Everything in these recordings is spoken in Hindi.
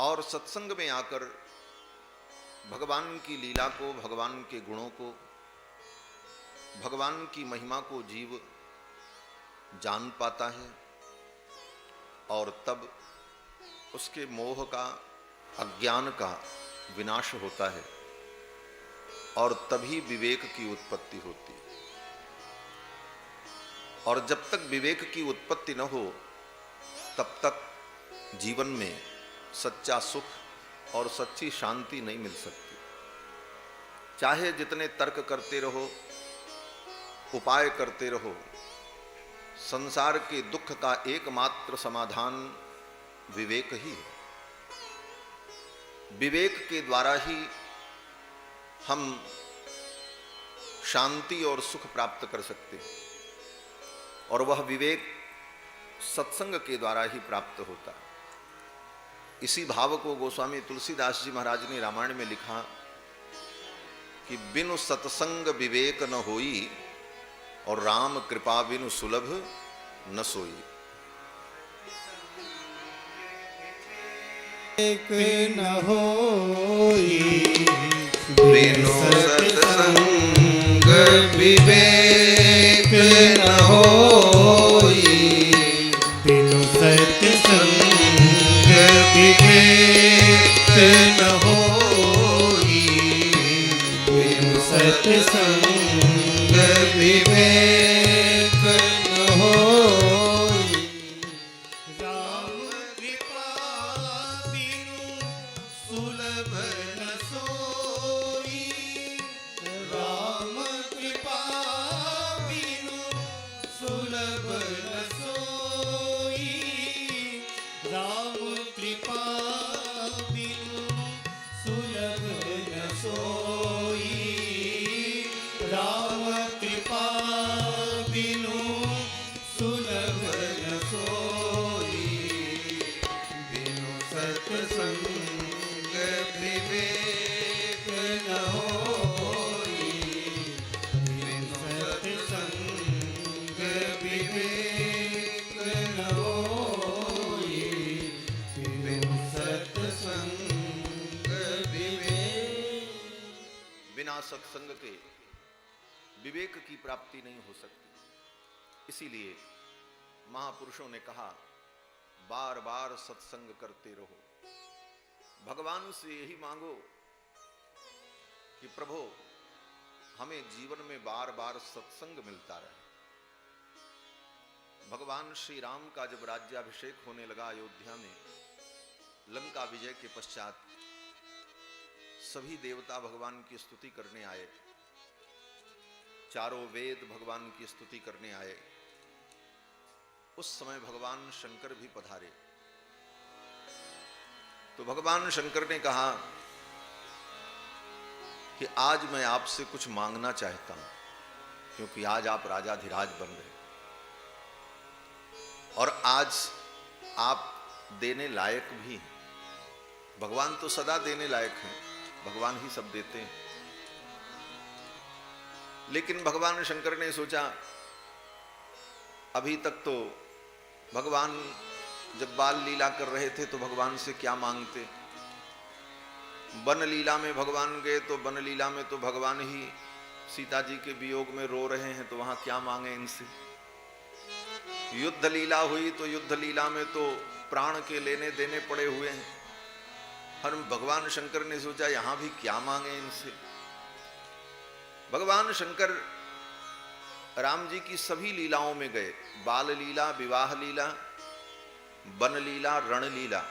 और सत्संग में आकर भगवान की लीला को, भगवान के गुणों को, भगवान की महिमा को जीव जान पाता है और तब उसके मोह का, अज्ञान का विनाश होता है और तभी विवेक की उत्पत्ति होती है। और जब तक विवेक की उत्पत्ति न हो तब तक जीवन में सच्चा सुख और सच्ची शांति नहीं मिल सकती। चाहे जितने तर्क करते रहो, उपाय करते रहो, संसार के दुख का एकमात्र समाधान विवेक ही है। विवेक के द्वारा ही हम शांति और सुख प्राप्त कर सकते हैं और वह विवेक सत्संग के द्वारा ही प्राप्त होता है। इसी भाव को गोस्वामी तुलसीदास जी महाराज ने रामायण में लिखा कि बिनु सत्संग विवेक न होई और राम कृपा बिनु सुलभ न सोई। न होई बिनु सत्संग विवेक न होई, बिनु सत्संग विवेक न होई, बिनु सत्संग विवेक न होई। राम कृपा बिनु सुलभ न सोई, राम कृपा बिनु सुलभ न सोई, राम कृपा बिनु सुलभ न सोई, राम कृपा बिनु सुलभ न सोई, बिनु सत्संग विवेक न होई, बिनु सत्संग विवेक न होई, बिनु सत्संग विवेक। बिना सत्संग के विवेक की प्राप्ति नहीं हो सकती। इसीलिए महापुरुषों ने कहा, बार बार सत्संग करते रहो। भगवान से यही मांगो कि प्रभु हमें जीवन में बार बार सत्संग मिलता रहे। भगवान श्री राम का जब राज्याभिषेक होने लगा अयोध्या में, लंका विजय के पश्चात सभी देवता भगवान की स्तुति करने आए, चारों वेद भगवान की स्तुति करने आए। उस समय भगवान शंकर भी पधारे। तो भगवान शंकर ने कहा कि आज मैं आपसे कुछ मांगना चाहता हूं, क्योंकि आज आप राजाधिराज बन रहे और आज आप देने लायक भी हैं। भगवान तो सदा देने लायक हैं, भगवान ही सब देते हैं। लेकिन भगवान शंकर ने सोचा, अभी तक तो भगवान जब बाल लीला कर रहे थे तो भगवान से क्या मांगते। वन लीला में भगवान गए तो वन लीला में तो भगवान ही सीता जी के वियोग में रो रहे हैं, तो वहां क्या मांगे इनसे। युद्ध लीला हुई तो युद्ध लीला में तो प्राण के लेने देने पड़े हुए हैं। हर भगवान शंकर ने सोचा यहां भी क्या मांगे इनसे। भगवान शंकर राम जी की सभी लीलाओं में गए, बाल लीला, विवाह लीला, वन लीला, रण लीला,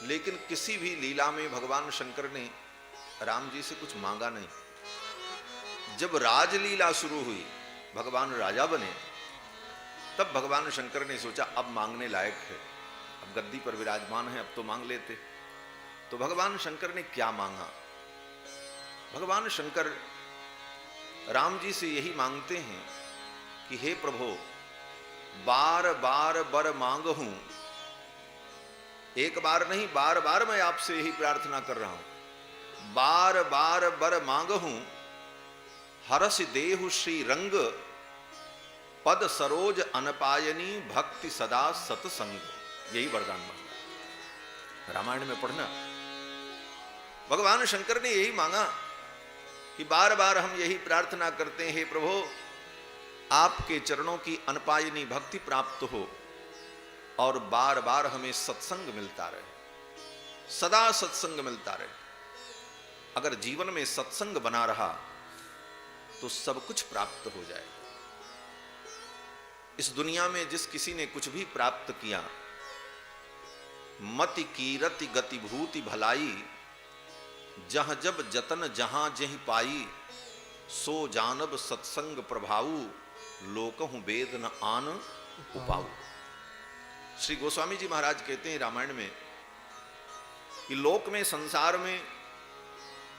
लेकिन किसी भी लीला में भगवान शंकर ने राम जी से कुछ मांगा नहीं। जब राजलीला शुरू हुई, भगवान राजा बने, तब भगवान शंकर ने सोचा अब मांगने लायक है, अब गद्दी पर विराजमान है, अब तो मांग लेते। तो भगवान शंकर ने क्या मांगा। भगवान शंकर राम जी से यही मांगते हैं कि हे प्रभु, बार बार वर मांग हूं, एक बार नहीं बार बार मैं आपसे यही प्रार्थना कर रहा हूं। बार बार वर मांग हूं, हरस देहु श्री रंग, पद सरोज अनपायनी, भक्ति सदा सतसंग। यही वरदान मांगा। रामायण में पढ़ना। भगवान शंकर ने यही मांगा कि बार बार हम यही प्रार्थना करते हैं, हे प्रभु आपके चरणों की अनपायनी भक्ति प्राप्त हो और बार बार हमें सत्संग मिलता रहे, सदा सत्संग मिलता रहे। अगर जीवन में सत्संग बना रहा तो सब कुछ प्राप्त हो जाए। इस दुनिया में जिस किसी ने कुछ भी प्राप्त किया, मति कीरति गति भूति भलाई, जह जब जतन जहां जही पाई, सो जानब सत्संग प्रभाऊ, लोकहु वेद न आन उपाऊ। श्री गोस्वामी जी महाराज कहते हैं रामायण में कि लोक में, संसार में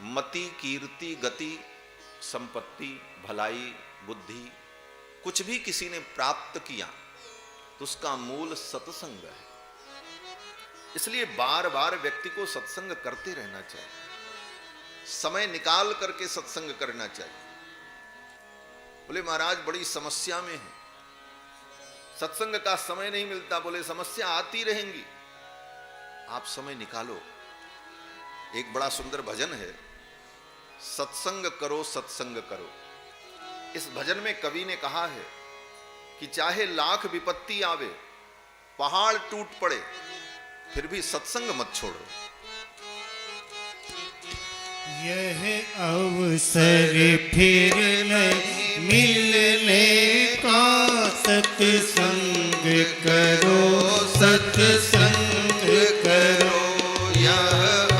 मति कीर्ति गति संपत्ति भलाई बुद्धि कुछ भी किसी ने प्राप्त किया तो उसका मूल सत्संग है। इसलिए बार बार व्यक्ति को सत्संग करते रहना चाहिए, समय निकाल करके सत्संग करना चाहिए। बोले महाराज बड़ी समस्या में है, सत्संग का समय नहीं मिलता। बोले समस्या आती रहेंगी, आप समय निकालो। एक बड़ा सुंदर भजन है, सत्संग करो सत्संग करो। इस भजन में कवि ने कहा है कि चाहे लाख विपत्ति आवे, पहाड़ टूट पड़े, फिर भी सत्संग मत छोड़ो। यह अवसर फिर नहीं मिलने का, सत्संग करो सत्संग करो। यह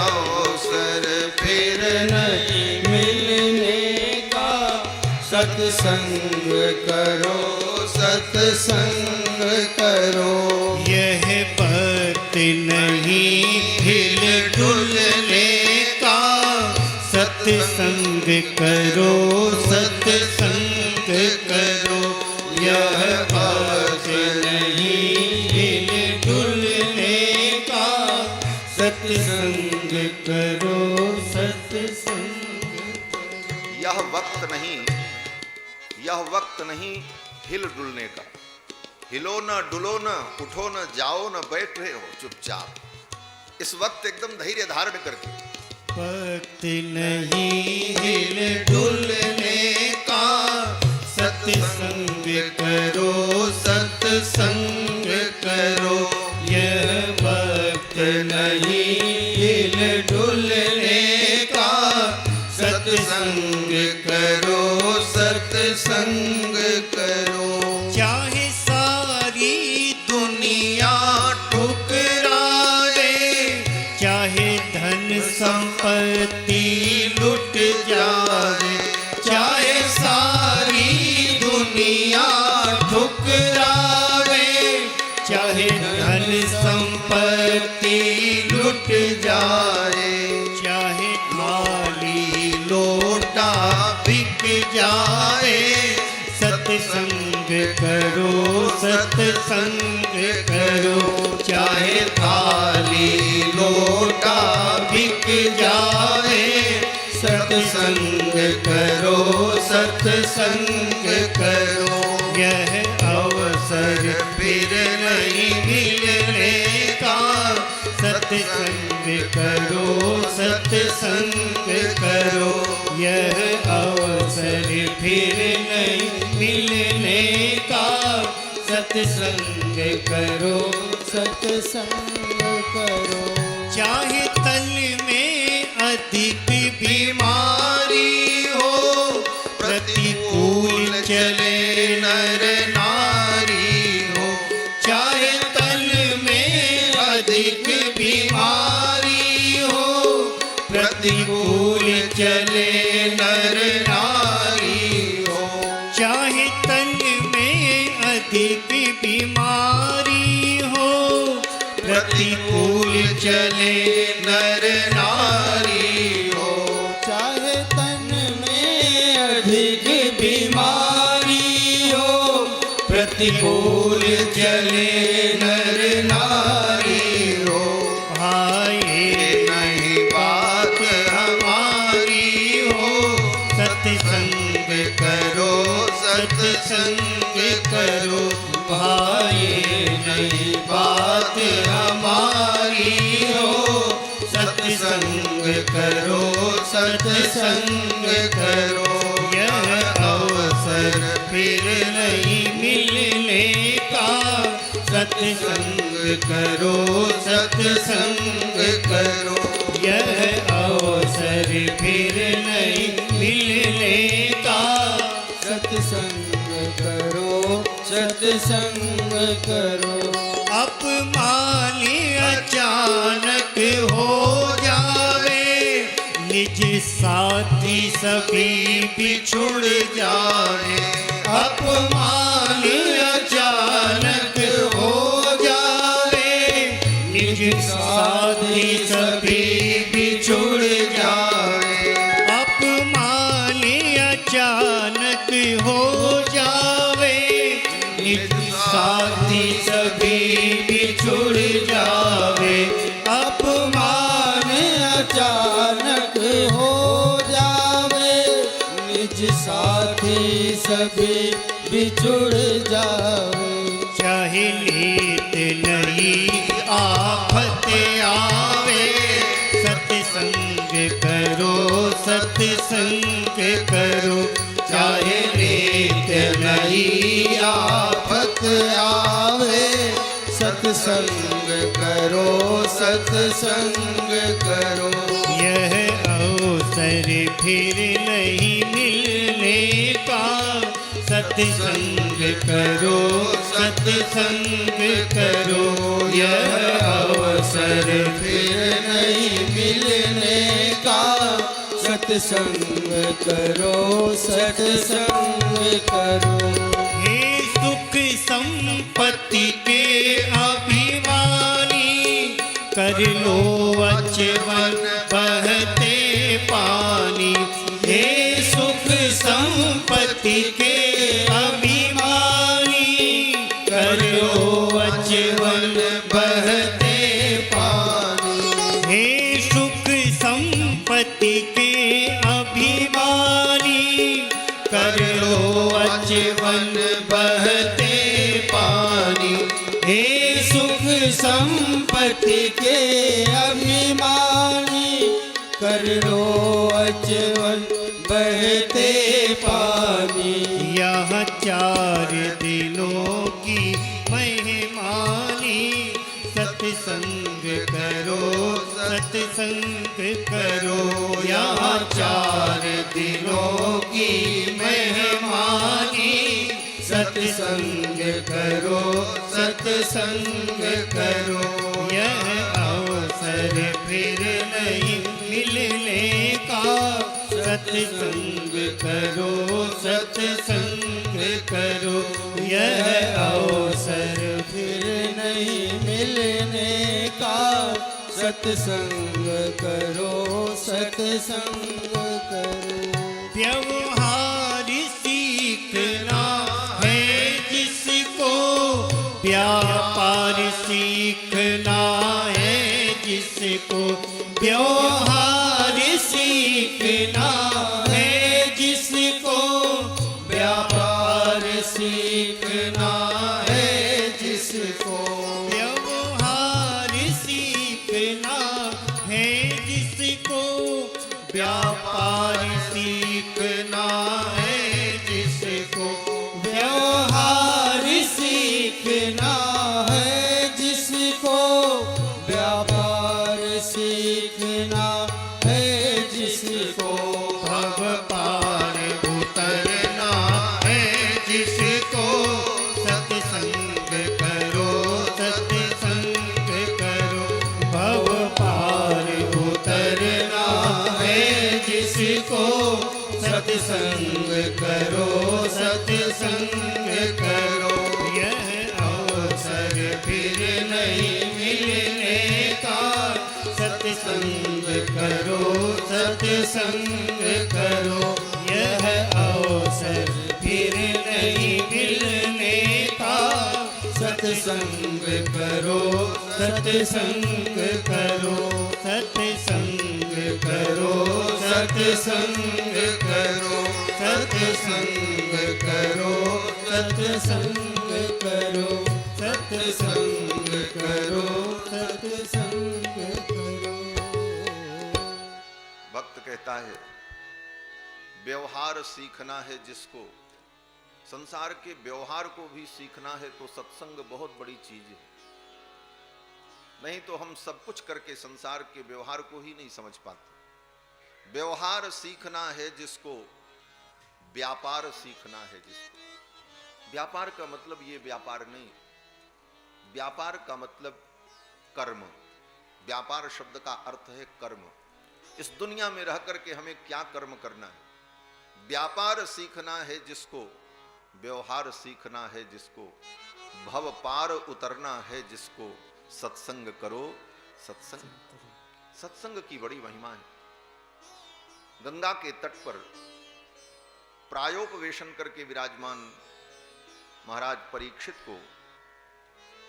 अवसर फिर नहीं मिलने का, सत्संग करो सत्संग करो। यह बात नहीं हिल डुलने का, सत्संग करो सत्संग करो। यह बात नहीं हिल डुलने का, सत्संग करो सत्संग। यह वक्त नहीं हिल डुलने का। हिलो न डुलो न, उठो न जाओ न, बैठ रहे हो चुपचाप। इस वक्त एकदम धैर्य धारण करके, वक्त नहीं हिल डुलने का, सत्संग करो सत्संग करो। यह वक्त नहीं हिल डुलने का, सत्संग करो सत्संग करो। चाहे सारी दुनिया ठुकराए, चाहे धन संपत्ति लुट जाए, चाहे सारी दुनिया ठुकराए, चाहे धन संपत्ति लुट जाए, चाहे खाली लोटा बिक जाए, सत्संग करो सत्संग करो। चाहे खाली लोटा बिक जाए, सत्संग करो सत्संग करो। यह अवसर फिर नहीं मिलने का, सत्संग करो सत्संग करो। यह अवसर फिर नहीं मिलने का, सत्संग करो सत्संग करो। चाहे तल में अधिक बीमारी हो, प्रतिकूल चले नर नारी हो। चाहे तल में अधिक बीमारी हो, प्रतिकूल चले नर नारी हो। चाहे तन में अधिक बीमारी हो, प्रतिकूल चले नर नारी हो। चाहे तन में अधिक बीमारी हो, प्रतिकूल चले नर नारी हो। भाई नहीं बात हमारी हो, सत्संग करो सत्संग करो। भाई नहीं बात हमारी हो, करो सत्संग करो, यह अवसर फिर नहीं मिलने का। सत्संग करो सत्संग करो, यह अवसर फिर नहीं मिलने का। सत्संग करो सत्संग करो। अपमान अचानक हो जावे, निज साथी सभी बिछुड़ जावे। अपमान अचानक हो जावे, निज साथी सभी बिछुड़ जावे। अपमान अचानक हो जावे, निज साथी सभी बिछुड़ जावे। अपमान अचानक हो जावे, निज साथी सभी बिछुड़ जावे। चाहे लेत नहीं आफत आवे, सत्संग करो सत्संग करो। चाहे लेत नहीं आफत आवे, सत्संग करो सत्संग करो। यह अवसर फिर नहीं मिलने का। सत्संग करो सत्संग करो, यह अवसर फिर नहीं मिलने का। सत्संग करो सत्संग करो। हे सुख संपत्ति के अभिमानी, कर लो अचवन बहते पानी। हे सुख संपत्ति के अभिमानी, कर लो अचवन बहते पानी। हे सुख संपत्ति के अभिमानी, कर लो अचवन बहते पानी। हे सुख संपत्ति के अभिमानी, कर लो अचवन बहते पानी। यह चार दिनों की मेहमानी, सत्संग करो सत्संग करो। यहाँ चार दिनों की मेहमानी, सत्संग करो सत्संग करो। यह अवसर फिर नहीं मिलने का। सत्संग करो सत्संग करो, यह अवसर फिर नहीं मिलने का। सत्संग करो सत्संग करो। व्यवहार सीखना है जिसको, व्यापार सीखना है जिसको। व्यवहार सीखना है जिसको, व्यापार सीखना है जिसको। व्यवहार सीखना है जिसको, व्यापार सीखना है जिसको। व्यवहार सीखना है जिसको, व्यापार सीखना है जिसको। भव पार उतरना है जिसको, सत्संग करो सत्संग करो। भव पार उतरना है जिसको, सत्संग करो सत्संग करो। यह अवसर फिर नहीं मिलने का। सत्संग करो सत्संग करो, यह अवसर फिर नहीं मिलने का। सत्संग करो सत्संग करो, सत्संग करो सत्संग करो, सत्संग करो सत्संग करो, सत्संग करो सत्संग करो। कहता है व्यवहार सीखना है जिसको, संसार के व्यवहार को भी सीखना है तो सत्संग बहुत बड़ी चीज है। नहीं तो हम सब कुछ करके संसार के व्यवहार को ही नहीं समझ पाते। व्यवहार सीखना है जिसको, व्यापार सीखना है जिसको। व्यापार का मतलब ये व्यापार नहीं, व्यापार का मतलब कर्म। व्यापार शब्द का अर्थ है कर्म। इस दुनिया में रह करके हमें क्या कर्म करना है। व्यापार सीखना है जिसको, व्यवहार सीखना है जिसको, भव पार उतरना है जिसको, सत्संग करो सत्संग। सत्संग की बड़ी महिमा है। गंगा के तट पर प्रायोपवेशन करके विराजमान महाराज परीक्षित को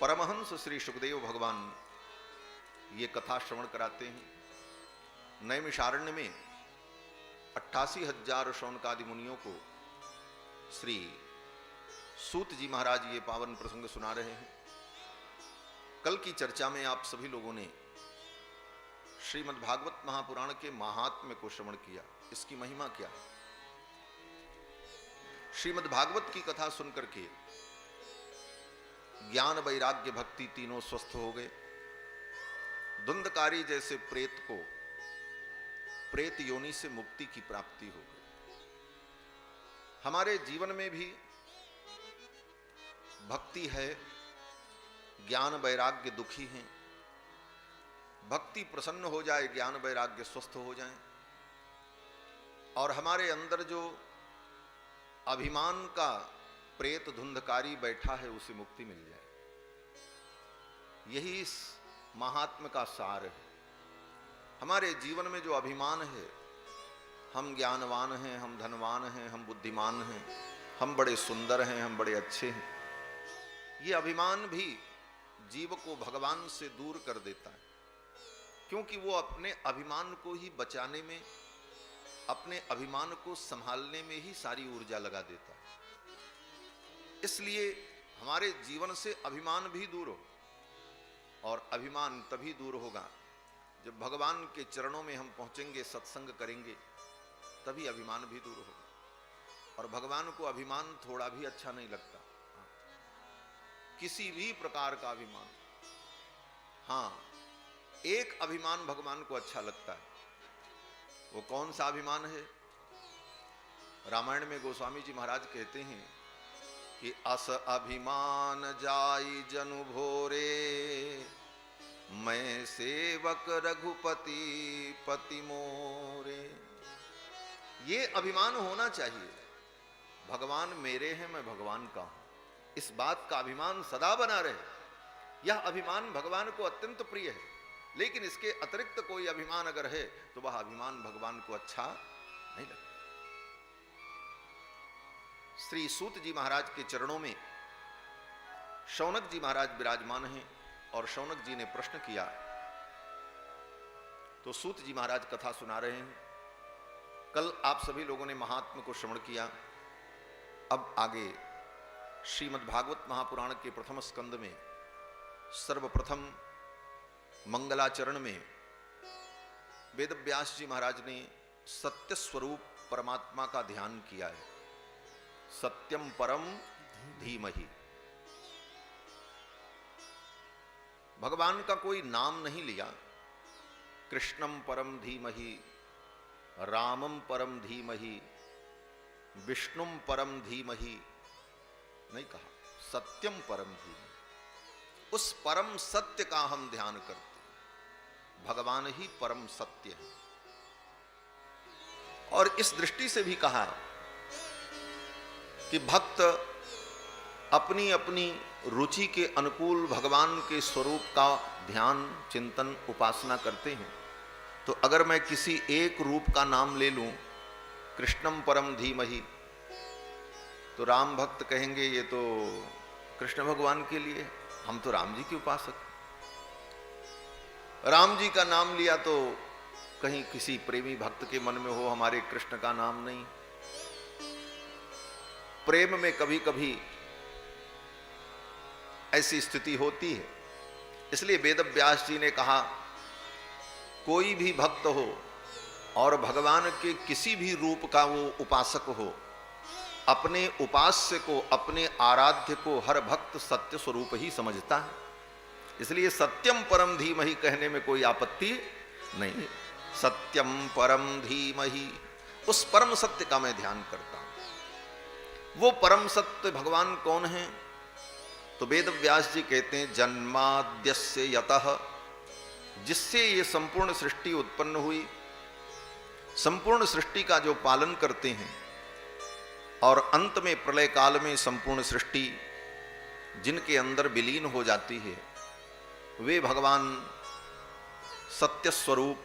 परमहंस श्री सुखदेव भगवान ये कथा श्रवण कराते हैं। नैमिषारण्य में 88,000 शौनकादि मुनियों को श्री सूत जी महाराज ये पावन प्रसंग सुना रहे हैं। कल की चर्चा में आप सभी लोगों ने श्रीमद् भागवत महापुराण के महात्म्य को श्रवण किया। इसकी महिमा क्या है। श्रीमद् भागवत की कथा सुनकर के ज्ञान वैराग्य भक्ति तीनों स्वस्थ हो गए। धुंधकारी जैसे प्रेत को प्रेत योनि से मुक्ति की प्राप्ति हो गई। हमारे जीवन में भी भक्ति है, ज्ञान वैराग्य दुखी हैं। भक्ति प्रसन्न हो जाए, ज्ञान वैराग्य स्वस्थ हो जाए और हमारे अंदर जो अभिमान का प्रेत धुंधकारी बैठा है उसे मुक्ति मिल जाए। यही इस महात्म का सार है। हमारे जीवन में जो अभिमान है, हम ज्ञानवान हैं, हम धनवान हैं, हम बुद्धिमान हैं, हम बड़े सुंदर हैं, हम बड़े अच्छे हैं, ये अभिमान भी जीव को भगवान से दूर कर देता है। क्योंकि वो अपने अभिमान को ही बचाने में, अपने अभिमान को संभालने में ही सारी ऊर्जा लगा देता है। इसलिए हमारे जीवन से अभिमान भी दूर हो, और अभिमान तभी दूर होगा जब भगवान के चरणों में हम पहुंचेंगे, सत्संग करेंगे, तभी अभिमान भी दूर होगा। और भगवान को अभिमान थोड़ा भी अच्छा नहीं लगता, किसी भी प्रकार का अभिमान। हाँ, एक अभिमान भगवान को अच्छा लगता है। वो कौन सा अभिमान है। रामायण में गोस्वामी जी महाराज कहते हैं कि अस अभिमान जाई जनु भोरे, मैं सेवक रघुपति पति मोरे। ये अभिमान होना चाहिए, भगवान मेरे हैं, मैं भगवान का हूं। इस बात का अभिमान सदा बना रहे। यह अभिमान भगवान को अत्यंत प्रिय है। लेकिन इसके अतिरिक्त कोई अभिमान अगर है तो वह अभिमान भगवान को अच्छा नहीं लगता। श्री सूत जी महाराज के चरणों में शौनक जी महाराज विराजमान हैं और शौनक जी ने प्रश्न किया तो सूत जी महाराज कथा सुना रहे हैं। कल आप सभी लोगों ने महात्म्य को श्रवण किया। अब आगे श्रीमद् भागवत महापुराण के प्रथम स्कंद में सर्वप्रथम मंगलाचरण में वेदव्यास जी महाराज ने सत्य स्वरूप परमात्मा का ध्यान किया है। सत्यम परम धीमहि। भगवान का कोई नाम नहीं लिया। कृष्णम परम धीमहि, रामम परम धीमहि, विष्णुम परम धीमहि नहीं कहा, सत्यम परम धीमहि। उस परम सत्य का हम ध्यान करते हैं। भगवान ही परम सत्य है। और इस दृष्टि से भी कहा कि भक्त अपनी अपनी रुचि के अनुकूल भगवान के स्वरूप का ध्यान, चिंतन, उपासना करते हैं। तो अगर मैं किसी एक रूप का नाम ले लूं, कृष्णम परम धीमहि, तो राम भक्त कहेंगे ये तो कृष्ण भगवान के लिए, हम तो राम जी के उपासक। राम जी का नाम लिया तो कहीं किसी प्रेमी भक्त के मन में हो हमारे कृष्ण का नाम नहीं। प्रेम में कभी कभी ऐसी स्थिति होती है। इसलिए वेदव्यास जी ने कहा कोई भी भक्त हो और भगवान के किसी भी रूप का वो उपासक हो, अपने उपास्य को, अपने आराध्य को हर भक्त सत्य स्वरूप ही समझता है। इसलिए सत्यम परम धीमहि कहने में कोई आपत्ति नहीं। सत्यम परम धीमहि, उस परम सत्य का मैं ध्यान करता हूं। वो परम सत्य भगवान कौन है? तो वेद व्यास जी कहते हैं जन्माद्यस्य यतः, जिससे ये संपूर्ण सृष्टि उत्पन्न हुई, संपूर्ण सृष्टि का जो पालन करते हैं और अंत में प्रलय काल में संपूर्ण सृष्टि जिनके अंदर विलीन हो जाती है, वे भगवान सत्य स्वरूप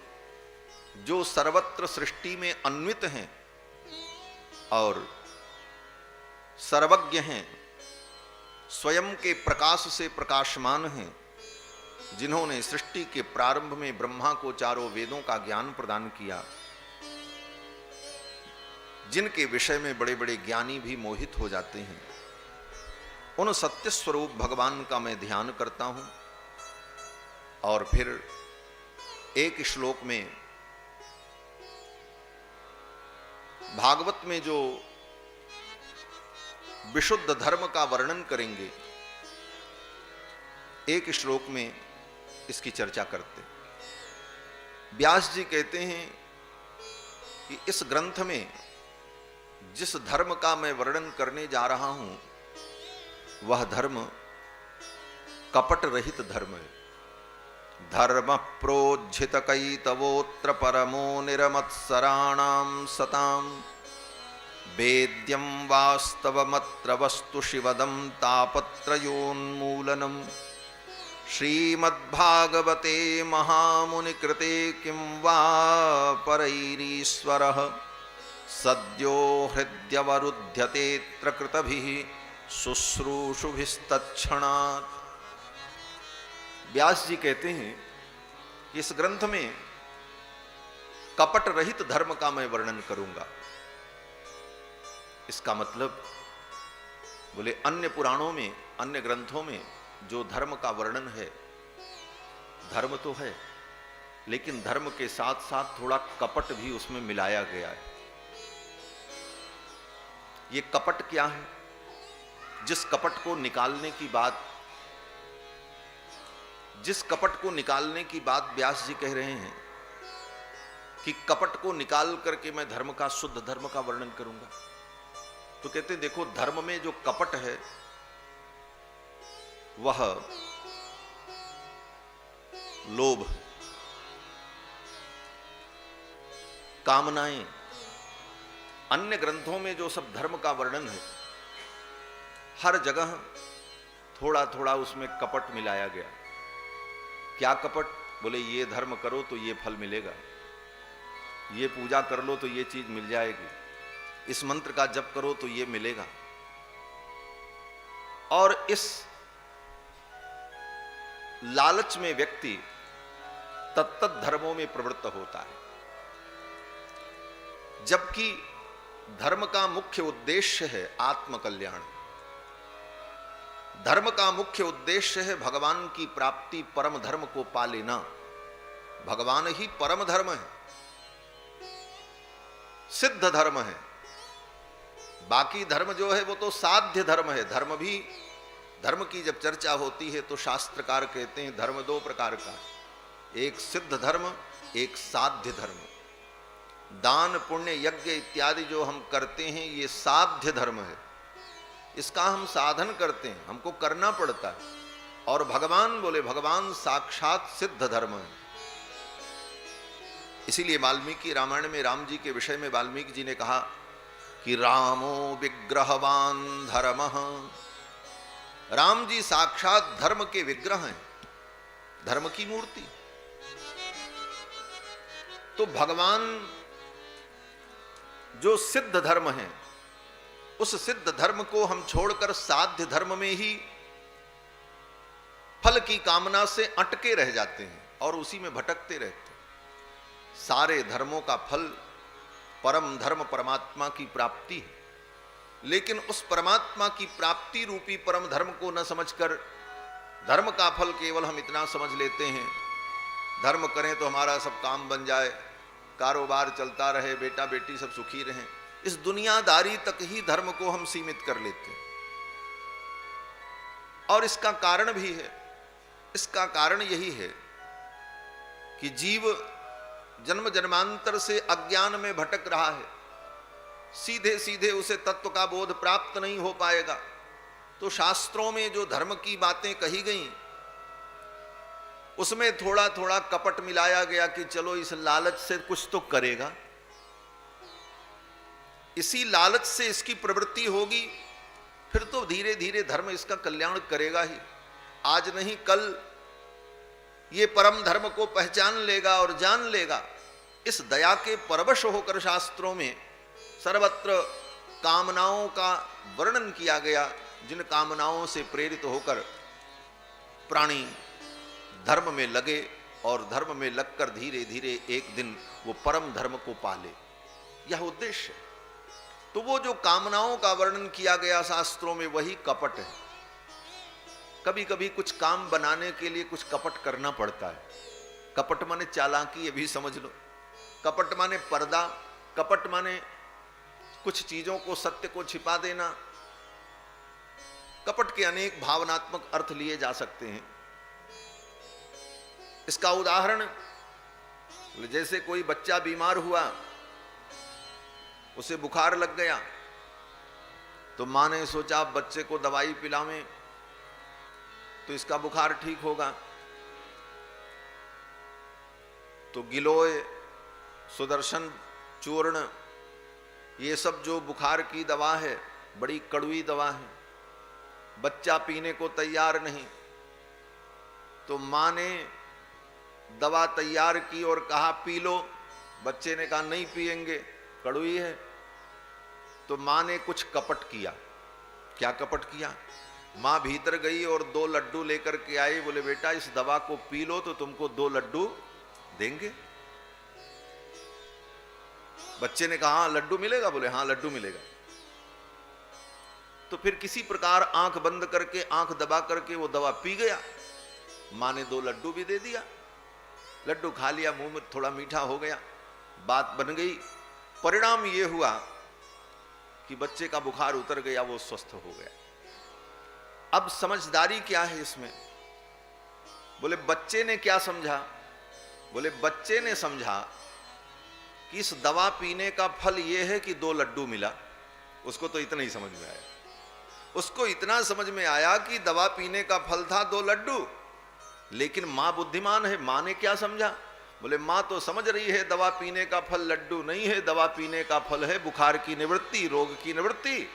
जो सर्वत्र सृष्टि में अन्वित हैं और सर्वज्ञ हैं, स्वयं के प्रकाश से प्रकाशमान हैं, जिन्होंने सृष्टि के प्रारंभ में ब्रह्मा को चारों वेदों का ज्ञान प्रदान किया, जिनके विषय में बड़े बड़े ज्ञानी भी मोहित हो जाते हैं, उन सत्य स्वरूप भगवान का मैं ध्यान करता हूं। और फिर एक श्लोक में भागवत में जो विशुद्ध धर्म का वर्णन करेंगे, एक श्लोक में इसकी चर्चा करते हैं। व्यास जी कहते हैं कि इस ग्रंथ में जिस धर्म का मैं वर्णन करने जा रहा हूं, वह धर्म कपट रहित धर्म है। धर्म प्रोज्झित कैतवोत्र परमो निरमत्सराणां सतां, वेद्यं वास्तवमत्र वस्तु शिवदं तापत्रयोन्मूलनम्। श्रीमद्भागवते महामुनिकृते किं वा परैरीश्वरः, सद्यो हृद्यवरुध्यतेऽत्र कृतभिः शुश्रूषुभिस्तत्क्षणात्। व्यास जी कहते हैं कि इस ग्रंथ में कपट रहित धर्म का मैं वर्णन करूंगा। इसका मतलब बोले अन्य पुराणों में, अन्य ग्रंथों में जो धर्म का वर्णन है, धर्म तो है, लेकिन धर्म के साथ साथ थोड़ा कपट भी उसमें मिलाया गया है। ये कपट क्या है? जिस कपट को निकालने की बात, जिस कपट को निकालने की बात व्यास जी कह रहे हैं कि कपट को निकाल करके मैं धर्म का, शुद्ध धर्म का वर्णन करूंगा। तो कहते हैं देखो, धर्म में जो कपट है वह लोभ, कामनाएं, अन्य ग्रंथों में जो सब धर्म का वर्णन है, हर जगह थोड़ा थोड़ा उसमें कपट मिलाया गया। क्या कपट? बोले ये धर्म करो तो ये फल मिलेगा, ये पूजा कर लो तो ये चीज मिल जाएगी, इस मंत्र का जप करो तो ये मिलेगा। और इस लालच में व्यक्ति तत्त धर्मों में प्रवृत्त होता है, जबकि धर्म का मुख्य उद्देश्य है आत्मकल्याण। धर्म का मुख्य उद्देश्य है भगवान की प्राप्ति, परम धर्म को पा लेना। भगवान ही परम धर्म है, सिद्ध धर्म है। बाकी धर्म जो है वो तो साध्य धर्म है। धर्म भी, धर्म की जब चर्चा होती है तो शास्त्रकार कहते हैं धर्म दो प्रकार का, एक सिद्ध धर्म, एक साध्य धर्म। दान पुण्य यज्ञ इत्यादि जो हम करते हैं ये साध्य धर्म है, इसका हम साधन करते हैं, हमको करना पड़ता है। और भगवान बोले, भगवान साक्षात सिद्ध धर्म है। इसीलिए वाल्मीकि रामायण में राम जी के विषय में वाल्मीकि जी ने कहा कि रामो विग्रहवान धर्मः। राम जी साक्षात धर्म के विग्रह हैं, धर्म की मूर्ति। तो भगवान जो सिद्ध धर्म है, उस सिद्ध धर्म को हम छोड़कर साध्य धर्म में ही फल की कामना से अटके रह जाते हैं और उसी में भटकते रहते हैं। सारे धर्मों का फल परम धर्म परमात्मा की प्राप्ति है, लेकिन उस परमात्मा की प्राप्ति रूपी परम धर्म को न समझकर धर्म का फल केवल हम इतना समझ लेते हैं, धर्म करें तो हमारा सब काम बन जाए, कारोबार चलता रहे, बेटा बेटी सब सुखी रहें, इस दुनियादारी तक ही धर्म को हम सीमित कर लेते हैं। और इसका कारण भी है, इसका कारण यही है कि जीव जन्म जन्मांतर से अज्ञान में भटक रहा है, सीधे सीधे उसे तत्व का बोध प्राप्त नहीं हो पाएगा। तो शास्त्रों में जो धर्म की बातें कही गई उसमें थोड़ा थोड़ा कपट मिलाया गया कि चलो इस लालच से कुछ तो करेगा, इसी लालच से इसकी प्रवृत्ति होगी, फिर तो धीरे धीरे धर्म इसका कल्याण करेगा ही। आज नहीं कल ये परम धर्म को पहचान लेगा और जान लेगा। इस दया के परवश होकर शास्त्रों में सर्वत्र कामनाओं का वर्णन किया गया, जिन कामनाओं से प्रेरित होकर प्राणी धर्म में लगे और धर्म में लगकर धीरे धीरे एक दिन वो परम धर्म को पाले, यह उद्देश्य है। तो वो जो कामनाओं का वर्णन किया गया शास्त्रों में, वही कपट है। कभी कभी कुछ काम बनाने के लिए कुछ कपट करना पड़ता है। कपट माने चालाकी, ये भी समझ लो। कपट माने पर्दा, कपट माने कुछ चीजों को, सत्य को छिपा देना। कपट के अनेक भावनात्मक अर्थ लिए जा सकते हैं। इसका उदाहरण, जैसे कोई बच्चा बीमार हुआ, उसे बुखार लग गया, तो मां ने सोचा बच्चे को दवाई पिलावें तो इसका बुखार ठीक होगा। तो गिलोय, सुदर्शन चूर्ण, ये सब जो बुखार की दवा है, बड़ी कड़वी दवा है, बच्चा पीने को तैयार नहीं। तो मां ने दवा तैयार की और कहा पी लो। बच्चे ने कहा नहीं पिएंगे, कड़वी है। तो मां ने कुछ कपट किया। क्या कपट किया? मां भीतर गई और 2 लड्डू लेकर के आई। बोले बेटा इस दवा को पी लो तो तुमको 2 लड्डू देंगे। बच्चे ने कहा हाँ लड्डू मिलेगा? बोले हाँ लड्डू मिलेगा। तो फिर किसी प्रकार आंख बंद करके, आंख दबा करके वो दवा पी गया। मां ने 2 लड्डू भी दे दिया। लड्डू खा लिया, मुंह में थोड़ा मीठा हो गया, बात बन गई। परिणाम ये हुआ कि बच्चे का बुखार उतर गया, वो स्वस्थ हो गया। अब समझदारी क्या है इसमें? बोले बच्चे ने क्या समझा? बोले बच्चे ने समझा कि इस दवा पीने का फल ये है कि 2 लड्डू मिला। उसको तो इतना ही समझ में आया। उसको इतना समझ में आया कि दवा पीने का फल था 2 लड्डू। लेकिन मां बुद्धिमान है, मां ने क्या समझा? बोले मां तो समझ रही है दवा पीने का फल लड्डू नहीं है, दवा पीने का फल है बुखार की निवृत्ति, रोग की निवृत्ति।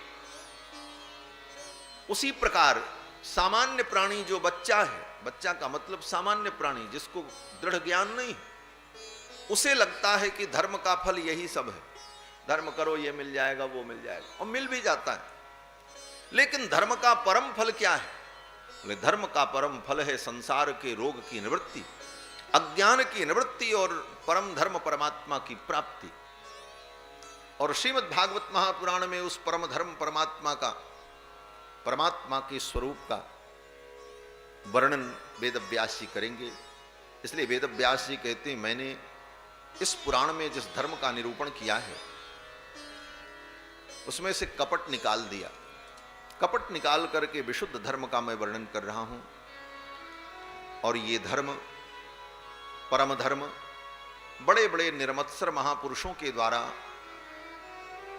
उसी प्रकार सामान्य प्राणी जो बच्चा है, बच्चा का मतलब सामान्य प्राणी जिसको दृढ़ ज्ञान नहीं, उसे लगता है कि धर्म का फल यही सब है, धर्म करो ये मिल जाएगा वो मिल जाएगा, और मिल भी जाता है। लेकिन धर्म का परम फल क्या है? बोले धर्म का परम फल है संसार के रोग की निवृत्ति, अज्ञान की निवृत्ति और परम धर्म परमात्मा की प्राप्ति। और श्रीमद् भागवत महापुराण में उस परम धर्म परमात्मा का, परमात्मा के स्वरूप का वर्णन वेद व्यास जी करेंगे। इसलिए वेद व्यास जी कहते हैं मैंने इस पुराण में जिस धर्म का निरूपण किया है उसमें से कपट निकाल दिया। कपट निकाल करके विशुद्ध धर्म का मैं वर्णन कर रहा हूं। और ये धर्म, परम धर्म, बड़े बड़े निर्मत्सर महापुरुषों के द्वारा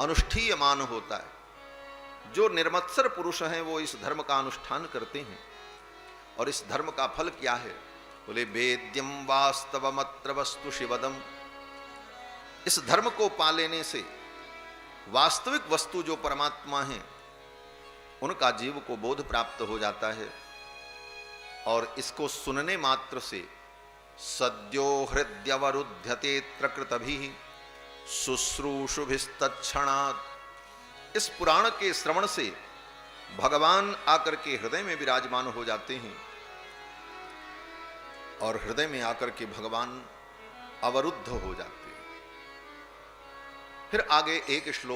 अनुष्ठीयमान होता है। जो निर्मत्सर पुरुष हैं वो इस धर्म का अनुष्ठान करते हैं। और इस धर्म का फल क्या है? बोले वेद्यम वास्तवमत्र वस्तु शिवदम। इस धर्म को पा लेने से वास्तविक वस्तु जो परमात्मा है उनका जीव को बोध प्राप्त हो जाता है। और इसको सुनने मात्र से सद्यो हृदयवरुध्यते त्रकृतभिः शुश्रूषुभिस्तत्क्षणात्, इस पुराण के श्रवण से भगवान आकर के हृदय में विराजमान हो जाते हैं। और हृदय में आकर के भगवान अवरुद्ध हो जाते हैं। फिर आगे एक श्लोक